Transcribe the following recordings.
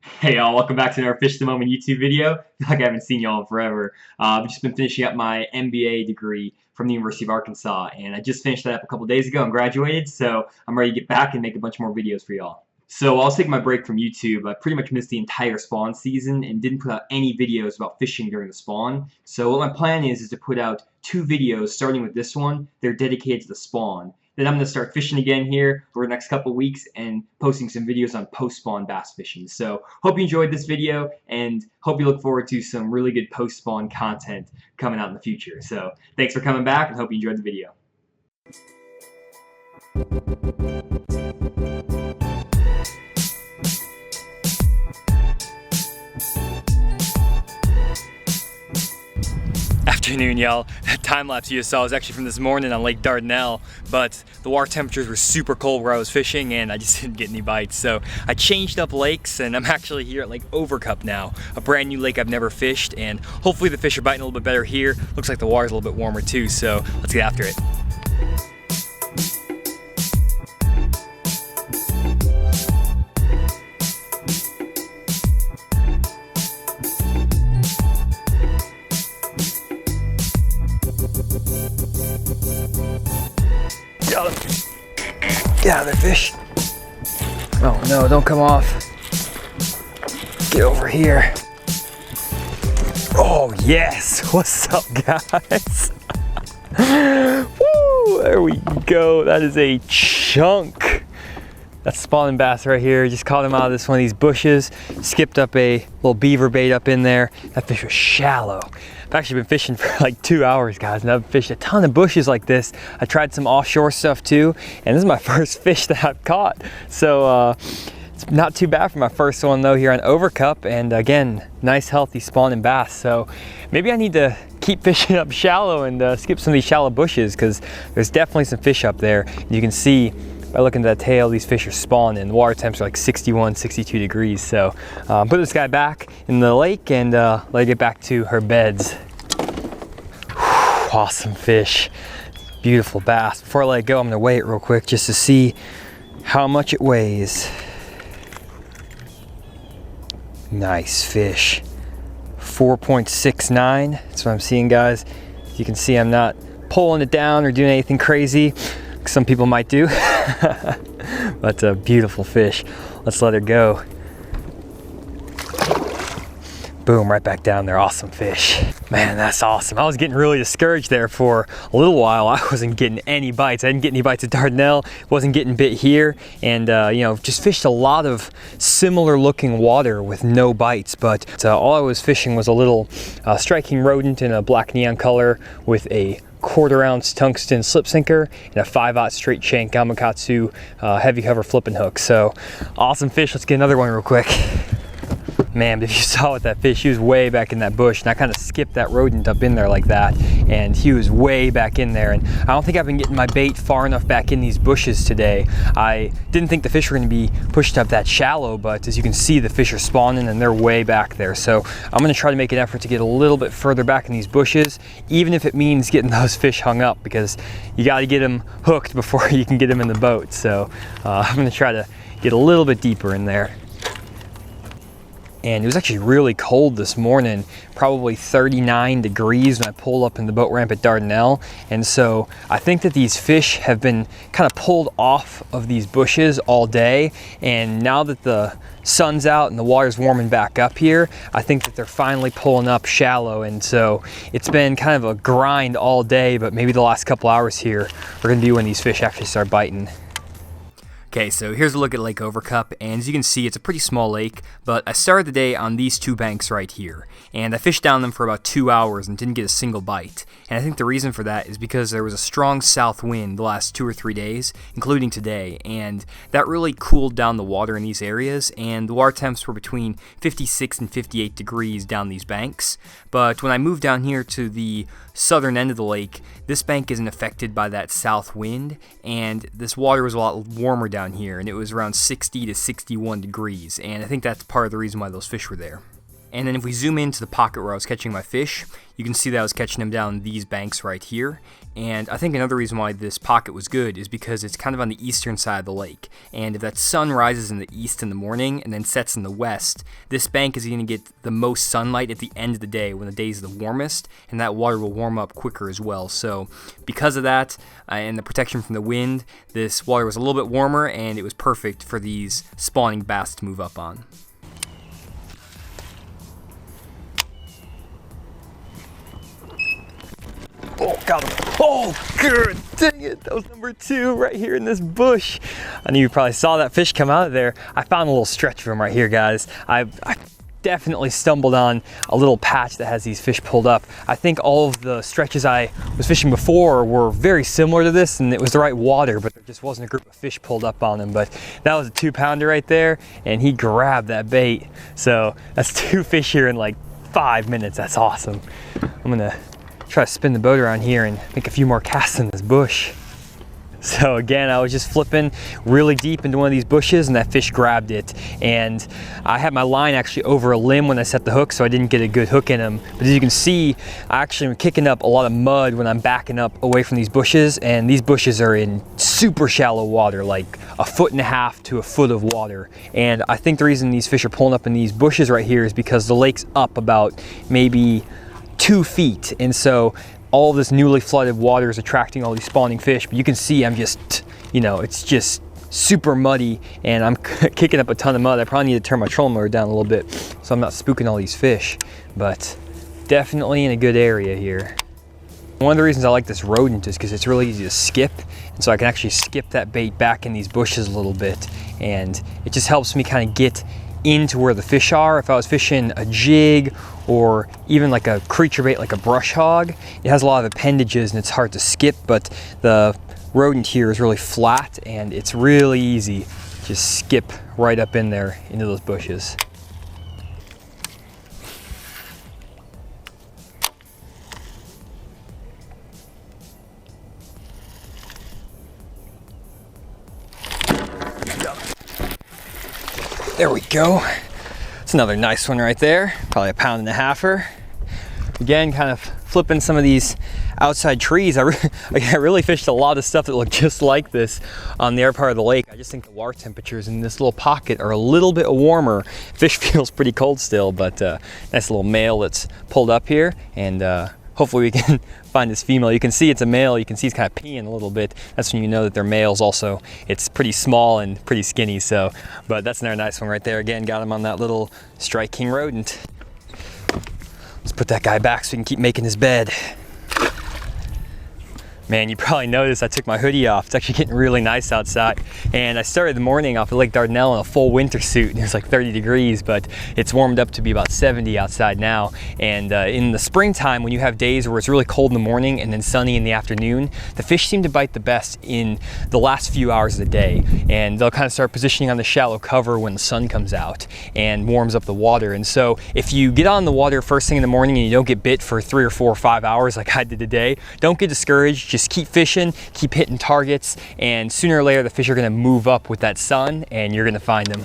Hey y'all, welcome back to another Fish the Moment YouTube video. I feel like I haven't seen y'all in forever. I've just been finishing up my MBA degree from the University of Arkansas, and I just finished that up a couple days ago and graduated, so I'm ready to get back and make a bunch more videos for y'all. So while I was taking my break from YouTube, I pretty much missed the entire spawn season and didn't put out any videos about fishing during the spawn. So what my plan is to put out 2 videos starting with this one. They're dedicated to the spawn. Then I'm going to start fishing again here for the next couple weeks and posting some videos on post-spawn bass fishing. So hope you enjoyed this video and hope you look forward to some really good post-spawn content coming out in the future. So thanks for coming back and hope you enjoyed the video. Afternoon, y'all. That time-lapse you just saw was actually from this morning on Lake Dardanelle, but the water temperatures were super cold where I was fishing and I just didn't get any bites. So I changed up lakes and I'm actually here at Lake Overcup now, a brand new lake I've never fished, and hopefully the fish are biting a little bit better here. Looks like the water's a little bit warmer too, so let's get after it. Get out of there, fish. Oh no, don't come off. Get over here. Oh yes, what's up guys? Woo, there we go. That is a chunk. That's spawning bass right here. Just caught him out of one of these bushes. Skipped up a little beaver bait up in there. That fish was shallow. I've actually been fishing for like 2 hours, guys, and I've fished a ton of bushes like this. I tried some offshore stuff too, and this is my first fish that I've caught. So it's not too bad for my first one though here on Overcup, and again, nice healthy spawning bass. So maybe I need to keep fishing up shallow and skip some of these shallow bushes because there's definitely some fish up there. You can see by looking at that tail, these fish are spawning. The water temps are like 61, 62 degrees. So put this guy back in the lake and let her get back to her beds. Whew, awesome fish. Beautiful bass. Before I let it go, I'm gonna weigh it real quick just to see how much it weighs. Nice fish. 4.69, that's what I'm seeing, guys. As you can see, I'm not pulling it down or doing anything crazy. Some people might do, but a beautiful fish. Let's let her go. Boom, right back down there. Awesome fish. Man, that's awesome. I was getting really discouraged there for a little while. I wasn't getting any bites. I didn't get any bites at Dardanelle, wasn't getting bit here, and you know, just fished a lot of similar looking water with no bites, but all I was fishing was a little striking rodent in a black neon color with a 1/4 ounce tungsten slip sinker and a 5/0 straight shank Gamakatsu heavy cover flipping hook. So awesome fish. Let's get another one real quick. Man, if you saw with that fish, he was way back in that bush, and I kind of skipped that rodent up in there like that, and he was way back in there, and I don't think I've been getting my bait far enough back in these bushes today. I didn't think the fish were going to be pushed up that shallow, but as you can see, the fish are spawning and they're way back there. So I'm going to try to make an effort to get a little bit further back in these bushes, even if it means getting those fish hung up, because you got to get them hooked before you can get them in the boat. So I'm going to try to get a little bit deeper in there. And it was actually really cold this morning, probably 39 degrees when I pulled up in the boat ramp at Dardanelle. And so I think that these fish have been kind of pulled off of these bushes all day. And now that the sun's out and the water's warming back up here, I think that they're finally pulling up shallow. And so it's been kind of a grind all day, but maybe the last couple hours here are gonna be when these fish actually start biting. Okay, so here's a look at Lake Overcup, and as you can see, it's a pretty small lake, but I started the day on these 2 banks right here, and I fished down them for about 2 hours and didn't get a single bite. And I think the reason for that is because there was a strong south wind the last 2 or 3 days, including today, and that really cooled down the water in these areas, and the water temps were between 56 and 58 degrees down these banks. But when I moved down here to the southern end of the lake, this bank isn't affected by that south wind, and this water was a lot warmer down here, and it was around 60 to 61 degrees, and I think that's part of the reason why those fish were there. And then if we zoom into the pocket where I was catching my fish, you can see that I was catching them down these banks right here. And I think another reason why this pocket was good is because it's kind of on the eastern side of the lake. And if that sun rises in the east in the morning and then sets in the west, this bank is going to get the most sunlight at the end of the day when the day is the warmest, and that water will warm up quicker as well. So because of that and the protection from the wind, this water was a little bit warmer and it was perfect for these spawning bass to move up on. Oh, got him. Oh, good. Dang it. That was number 2 right here in this bush. I knew you probably saw that fish come out of there. I found a little stretch of him right here, guys. I definitely stumbled on a little patch that has these fish pulled up. I think all of the stretches I was fishing before were very similar to this, and it was the right water, but there just wasn't a group of fish pulled up on them. But that was a 2-pounder right there, and he grabbed that bait. So that's 2 fish here in like 5 minutes. That's awesome. I'm gonna try to spin the boat around here and make a few more casts in this bush. So again, I was just flipping really deep into one of these bushes and that fish grabbed it. And I had my line actually over a limb when I set the hook, so I didn't get a good hook in him. But as you can see, I actually am kicking up a lot of mud when I'm backing up away from these bushes, and these bushes are in super shallow water, like 1.5 feet to 1 foot of water. And I think the reason these fish are pulling up in these bushes right here is because the lake's up about maybe 2 feet, and so all this newly flooded water is attracting all these spawning fish. But you can see I'm just, you know, it's just super muddy and I'm kicking up a ton of mud. I probably need to turn my trolling motor down a little bit so I'm not spooking all these fish, but definitely in a good area here. One of the reasons I like this rodent is because it's really easy to skip, and so I can actually skip that bait back in these bushes a little bit, and it just helps me kind of get into where the fish are. If I was fishing a jig or even like a creature bait like a brush hog, it has a lot of appendages and it's hard to skip, but the rodent here is really flat and it's really easy. Just skip right up in there into those bushes. There we go. It's another nice one right there. Probably a 1.5-pounder. Again, kind of flipping some of these outside trees. I really fished a lot of stuff that looked just like this on the other part of the lake. I just think the water temperatures in this little pocket are a little bit warmer. Fish feels pretty cold still, but nice little male that's pulled up here, and hopefully we can find this female. You can see it's a male. You can see it's kind of peeing a little bit. That's when you know that they're males. Also, it's pretty small and pretty skinny. So, but that's another nice one right there. Again, got him on that little Strike King rodent. Let's put that guy back so we can keep making his bed. Man, you probably noticed I took my hoodie off. It's actually getting really nice outside. And I started the morning off at Lake Dardanelle in a full winter suit. It was like 30 degrees, but it's warmed up to be about 70 outside now. And in the springtime, when you have days where it's really cold in the morning and then sunny in the afternoon, the fish seem to bite the best in the last few hours of the day. And they'll kind of start positioning on the shallow cover when the sun comes out and warms up the water. And so if you get on the water first thing in the morning and you don't get bit for 3 or 4 or 5 hours like I did today, don't get discouraged. Just keep fishing, keep hitting targets, and sooner or later the fish are going to move up with that sun and you're going to find them.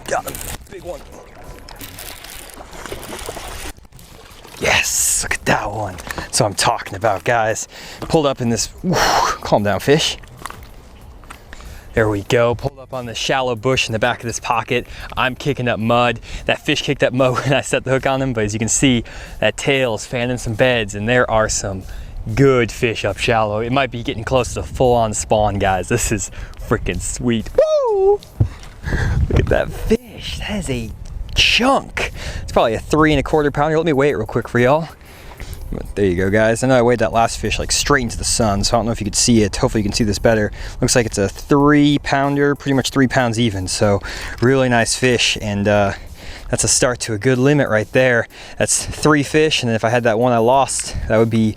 Got him. Big one. Yes, look at that one. That's what I'm talking about, guys. Pulled up in this, calm down fish. There we go, pulled up on the shallow bush in the back of this pocket. I'm kicking up mud. That fish kicked up mud when I set the hook on him, but as you can see, that tail is fanning some beds, and there are some good fish up shallow. It might be getting close to full-on spawn, guys. This is freaking sweet. Woo! Look at that fish. That is a chunk. It's probably a 3 1/4 pounder. Let me weigh it real quick for y'all. There you go, guys. I know I weighed that last fish like straight into the sun, so I don't know if you could see it. Hopefully you can see this better. Looks like it's a 3-pounder, pretty much 3 pounds even. So really nice fish, and that's a start to a good limit right there. That's 3 fish, and if I had that one I lost, that would be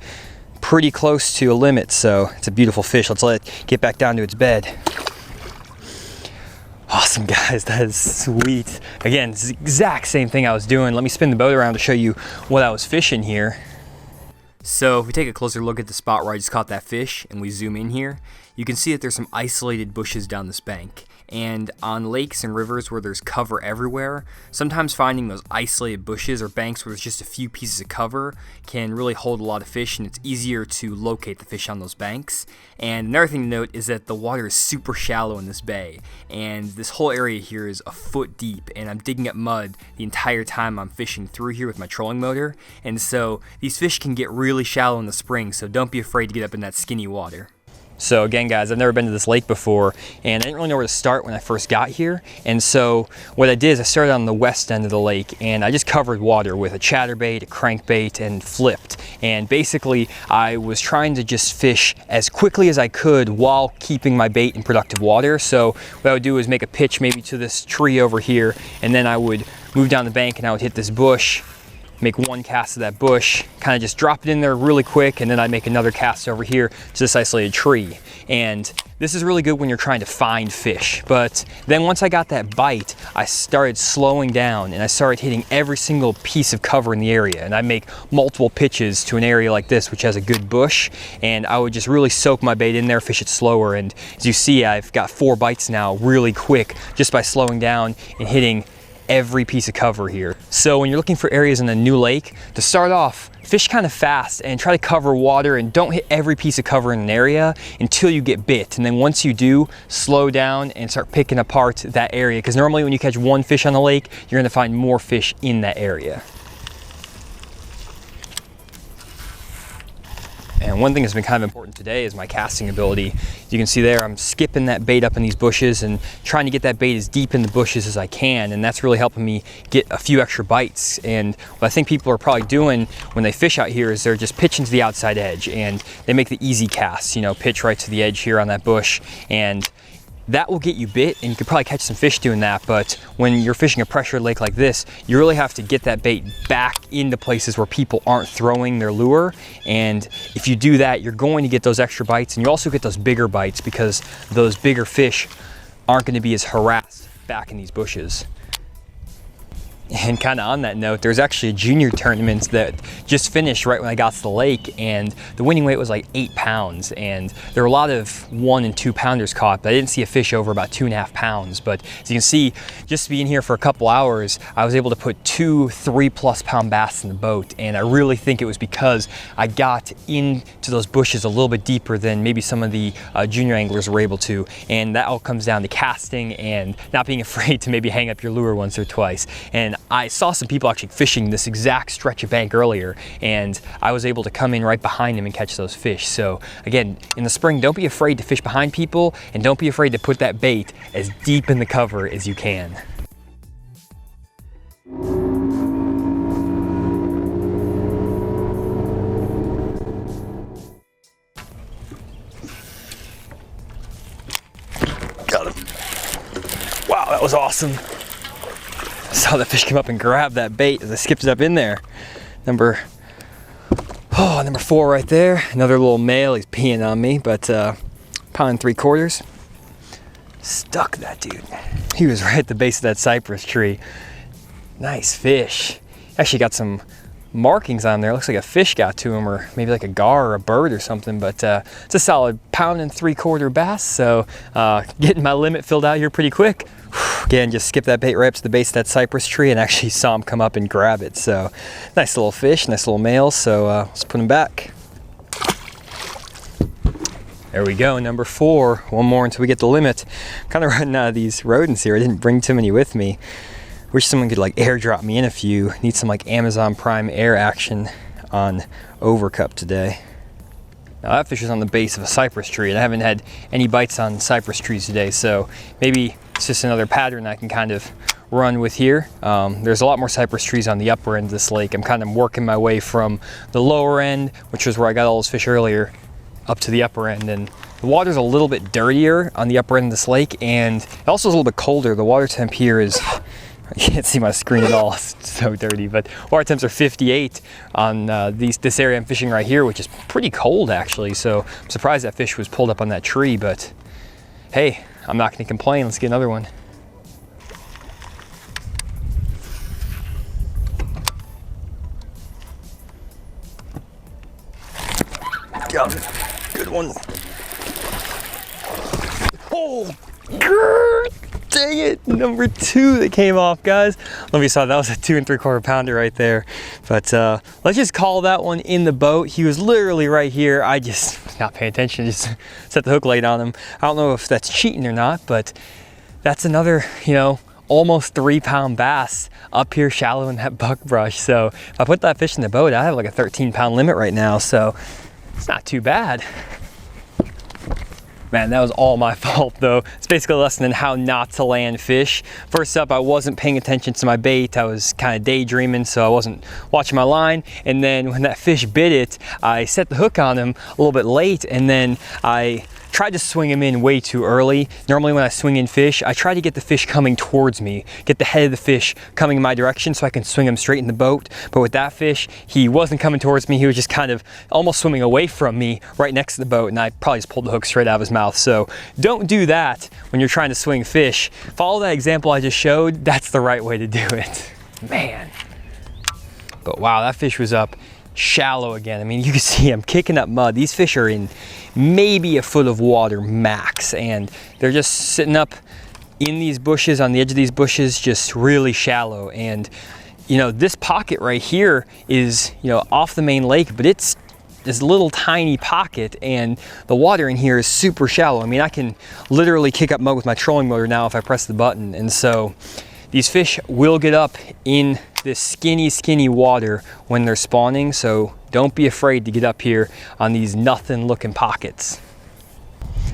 pretty close to a limit. So it's a beautiful fish. Let's let it get back down to its bed. Awesome, guys, that is sweet. Again, it's the exact same thing I was doing. Let me spin the boat around to show you what I was fishing here. So if we take a closer look at the spot where I just caught that fish and we zoom in here, you can see that there's some isolated bushes down this bank. And on lakes and rivers where there's cover everywhere, sometimes finding those isolated bushes or banks where there's just a few pieces of cover can really hold a lot of fish, and it's easier to locate the fish on those banks. And another thing to note is that the water is super shallow in this bay, and this whole area here is a foot deep, and I'm digging up mud the entire time I'm fishing through here with my trolling motor. And so these fish can get really shallow in the spring, so don't be afraid to get up in that skinny water. So again, guys, I've never been to this lake before, and I didn't really know where to start when I first got here. And so what I did is I started on the west end of the lake, and I just covered water with a chatterbait, a crankbait, and flipped. And basically, I was trying to just fish as quickly as I could while keeping my bait in productive water. So what I would do is make a pitch maybe to this tree over here, and then I would move down the bank and I would hit this bush, make one cast of that bush, kind of just drop it in there really quick, and then I'd make another cast over here to this isolated tree. And this is really good when you're trying to find fish. But then once I got that bite, I started slowing down and I started hitting every single piece of cover in the area. And I make multiple pitches to an area like this, which has a good bush, and I would just really soak my bait in there, fish it slower. And as you see, I've got 4 bites now really quick just by slowing down and hitting every piece of cover here. So when you're looking for areas in a new lake, to start off, fish kind of fast and try to cover water, and don't hit every piece of cover in an area until you get bit. And then once you do, slow down and start picking apart that area, because normally when you catch one fish on the lake, you're going to find more fish in that area. And one thing that's been kind of important today is my casting ability. You can see there, I'm skipping that bait up in these bushes and trying to get that bait as deep in the bushes as I can, and that's really helping me get a few extra bites. And what I think people are probably doing when they fish out here is they're just pitching to the outside edge, and they make the easy casts, you know, pitch right to the edge here on that bush, and that will get you bit, and you could probably catch some fish doing that. But when you're fishing a pressured lake like this, you really have to get that bait back into places where people aren't throwing their lure. And if you do that, you're going to get those extra bites, and you also get those bigger bites because those bigger fish aren't going to be as harassed back in these bushes. And kind of on that note, there's actually a junior tournament that just finished right when I got to the lake, and the winning weight was like 8 pounds, and there were a lot of 1 and 2 pounders caught, but I didn't see a fish over about 2.5 pounds. But as you can see, just being here for a couple hours, I was able to put 2 3+ pound bass in the boat, and I really think it was because I got into those bushes a little bit deeper than maybe some of the junior anglers were able to. And that all comes down to casting and not being afraid to maybe hang up your lure once or twice. And I saw some people actually fishing this exact stretch of bank earlier, and I was able to come in right behind them and catch those fish. So again, in the spring, don't be afraid to fish behind people, and don't be afraid to put that bait as deep in the cover as you can. Got him. Wow, that was awesome. Saw the fish come up and grab that bait as I skipped it up in there. Number 4 right there. Another little male. He's peeing on me, but pound 3/4. Stuck that dude. He was right at the base of that cypress tree. Nice fish. Actually got some markings on there. Looks like a fish got to him, or maybe like a gar or a bird or something, but it's a solid pound 3/4 bass. So getting my limit filled out here pretty quick. Again, just skip that bait right up to the base of that cypress tree and actually saw him come up and grab it. So nice little fish, nice little male. So let's put him back. There we go, number 4. One more until we get the limit. Kind of running out of these rodents here. I didn't bring too many with me. Wish someone could like airdrop me in a few. Need some like Amazon Prime Air action on Overcup today. Now that fish is on the base of a cypress tree, and I haven't had any bites on cypress trees today, so maybe it's just another pattern I can kind of run with here. There's a lot more cypress trees on the upper end of this lake. I'm kind of working my way from the lower end, which was where I got all those fish earlier, up to the upper end. And the water's a little bit dirtier on the upper end of this lake, and it also is a little bit colder. The water temp here is, you can't see my screen at all, it's so dirty, but water temps are 58 on this area I'm fishing right here, which is pretty cold actually. So I'm surprised that fish was pulled up on that tree, but hey, I'm not going to complain. Let's get another one. one. Oh, grrr, dang it. Number 2 that came off, guys. Let me saw that was a 2 3/4 pounder right there. But let's just call that one in the boat. He was literally right here. I just not paying attention, just set the hook light on him. I don't know if that's cheating or not, but that's another, you know, almost 3-pound bass up here shallow in that buckbrush. So if I put that fish in the boat, I have like a 13-pound limit right now, so it's not too bad. Man, that was all my fault though. It's basically a lesson in how not to land fish. First up, I wasn't paying attention to my bait. I was kind of daydreaming, so I wasn't watching my line. And then when that fish bit it, I set the hook on him a little bit late, and then I tried to swing him in way too early. Normally when I swing in fish, I try to get the fish coming towards me, get the head of the fish coming in my direction so I can swing him straight in the boat. But with that fish, he wasn't coming towards me. He was just kind of almost swimming away from me right next to the boat, and I probably just pulled the hook straight out of his mouth. So don't do that when you're trying to swing fish. Follow that example I just showed. That's the right way to do it. Man. But wow, that fish was up shallow again. I mean, you can see I'm kicking up mud. These fish are in maybe a foot of water max, and they're just sitting up in these bushes, on the edge of these bushes, just really shallow. And you know, this pocket right here is, you know, off the main lake, but it's this little tiny pocket, and the water in here is super shallow. I mean, I can literally kick up mud with my trolling motor now if I press the button. And so these fish will get up in this skinny water when they're spawning, so don't be afraid to get up here on these nothing looking pockets.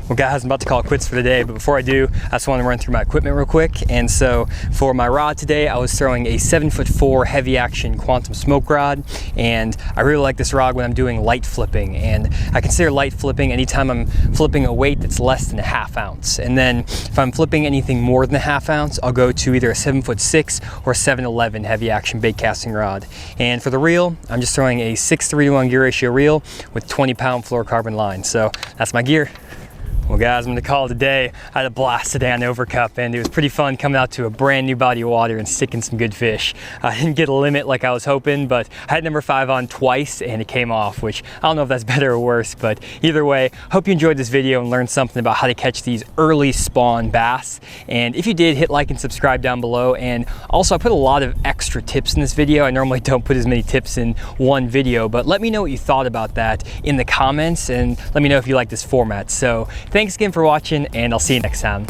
Well guys, I'm about to call it quits for today, but before I do, I just want to run through my equipment real quick. And so for my rod today, I was throwing a 7'4" heavy action quantum smoke rod, and I really like this rod when I'm doing light flipping. And I consider light flipping anytime I'm flipping a weight that's less than a ½ ounce. And then if I'm flipping anything more than a ½ ounce, I'll go to either a 7'6" or 7'11" heavy action bait casting rod. And for the reel, I'm just throwing a 6:3-to-1 gear ratio reel with 20-pound fluorocarbon line. So that's my gear. Well guys, I'm gonna call it a day. I had a blast today on Overcup, and it was pretty fun coming out to a brand new body of water and sticking some good fish. I didn't get a limit like I was hoping, but I had number 5 on twice and it came off, which I don't know if that's better or worse, but either way, hope you enjoyed this video and learned something about how to catch these early spawn bass. And if you did, hit like and subscribe down below. And also, I put a lot of extra tips in this video. I normally don't put as many tips in one video, but let me know what you thought about that in the comments, and let me know if you like this format. So thanks again for watching, and I'll see you next time.